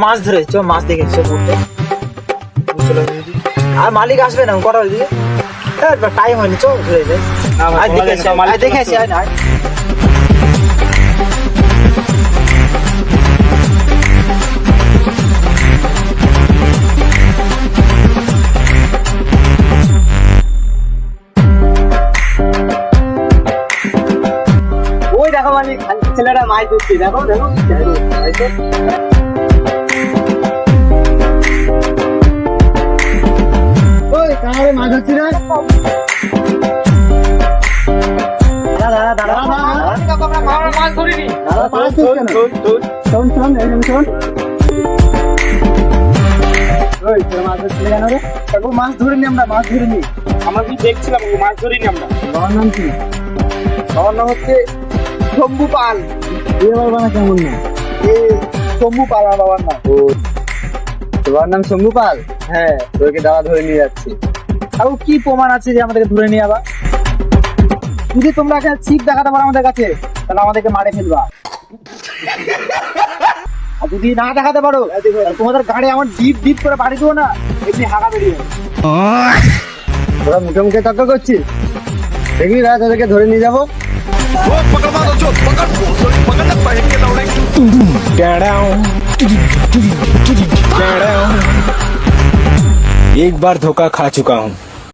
মাছ ধরে চ মাছ দেখে চ ঘুরতে চলো আর মালিক আসবে না কটা দিকে টাইম হয়নি চ ঘুরে যাই আর দেখে আসি আয় ওই দেখো মালিক ছেলেটা মাছ ধরছে দেখো দেখো ওই কারে মাছ ধরছি রে দাদা দাদা মাছ ধরিনি দাদা মাছ শোন ওই তোর মাছ ধরছিস কেন রে তারপর মাছ ধরিনি আমরা মাছ ধরিনি আমরা কি দেখছিলাম মাছ ধরিনি আমরা। বাবার নাম কি আমার নাম হচ্ছে শম্ভু পাল। বাবার বানা কেমন না শম্ভু পাল আমার বাবার নাম। ও তোমার নাম শম্ভু পাল হ্যাঁ, তোকে দাওয়া ধরে নিয়ে যাচ্ছি আর কি প্রমাণ আছে যে আমাদেরকে ধরে নিয়ে যাবা যদি তোমরা একটা ছিপ দেখাতে পারো আমাদের কাছে তাহলে আমাদেরকে মারে ফেলবা আর যদি না দেখাতে পারো তোমাদের গাড়ি আমার ডিপ ডিপ করে বাড়ি দেবো না এমনি হাঁকা বেরিয়ে তোরা মুখে মুখে তর্ক করছিস দেখবি না তোদেরকে ধরে নিয়ে যাবো एक बार धोखा खा चुका हूँ।